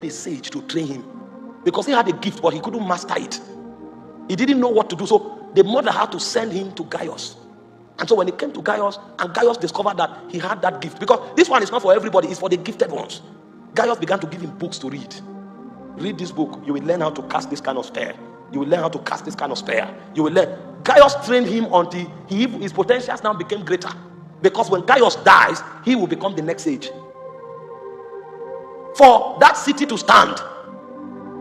a sage to train him because he had a gift, but he couldn't master it. He didn't know what to do, so the mother had to send him to Gaius. And so when he came to Gaius, and Gaius discovered that he had that gift, because this one is not for everybody, it's for the gifted ones. Gaius began to give him books to read. Read this book, you will learn how to cast this kind of spell. You will learn how to cast this kind of spell. You will learn. Gaius trained him until his potentials now became greater. Because when Gaius dies, he will become the next sage. For that city to stand,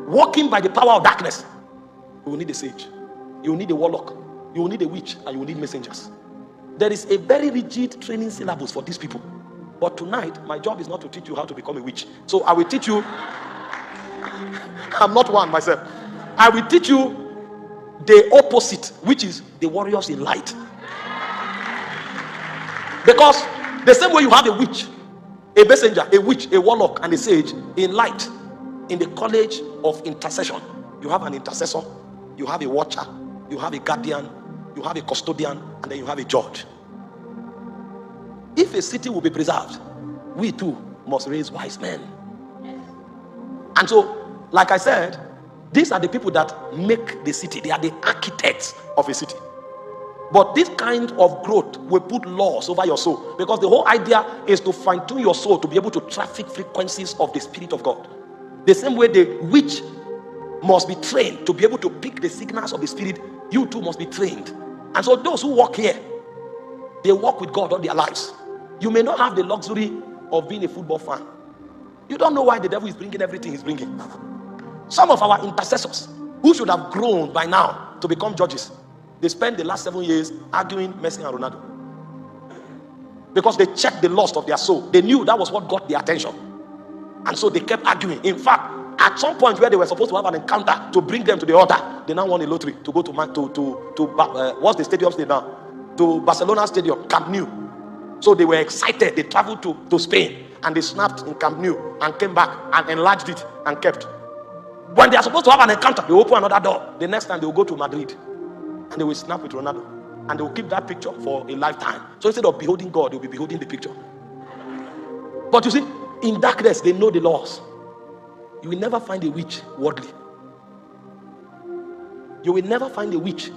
walking by the power of darkness, you will need a sage, you will need a warlock, you will need a witch, and you will need messengers. There is a very rigid training syllabus for these people. But tonight, my job is not to teach you how to become a witch. So I will teach you. I'm not one myself. I will teach you the opposite, which is the warriors in light. Because the same way you have a witch, a messenger, a witch, a warlock, and a sage in light, in the college of intercession, you have an intercessor, you have a watcher, you have a guardian, you have a custodian, and then you have a judge. If a city will be preserved, we too must raise wise men. And so, like I said, these are the people that make the city. They are the architects of a city. But this kind of growth will put laws over your soul, because the whole idea is to fine-tune your soul to be able to traffic frequencies of the Spirit of God. The same way the witch must be trained to be able to pick the signals of the Spirit, you too must be trained. And so those who walk here, they walk with God all their lives. You may not have the luxury of being a football fan. You don't know why the devil is bringing everything he's bringing. Some of our intercessors, who should have grown by now to become judges, they spent the last 7 years arguing Messi and Ronaldo. Because they checked the lust of their soul. They knew that was what got their attention. And so they kept arguing. In fact, at some point where they were supposed to have an encounter to bring them to the altar, they now won a lottery to go to what's the stadium's name now? To Barcelona Stadium, Camp Nou. So they were excited. They traveled to Spain and they snapped in Camp Nou and came back and enlarged it and kept. When they are supposed to have an encounter, they open another door. The next time they will go to Madrid and they will snap with Ronaldo and they will keep that picture for a lifetime. So instead of beholding God, they will be beholding the picture. But you see, in darkness, they know the laws. You will never find a witch worldly. You will never find a witch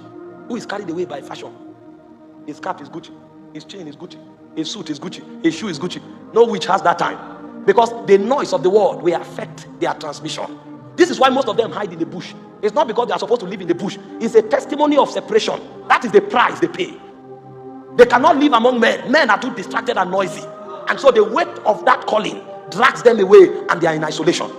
who is carried away by fashion. His cap is Gucci, his chain is Gucci, his suit is Gucci, his shoe is Gucci. No witch has that time, because the noise of the world will affect their transmission. This is why most of them hide in the bush. It's not because they are supposed to live in the bush. It's a testimony of separation. That is the price they pay. They cannot live among men. Men are too distracted and noisy. And so the weight of that calling drags them away and they are in isolation.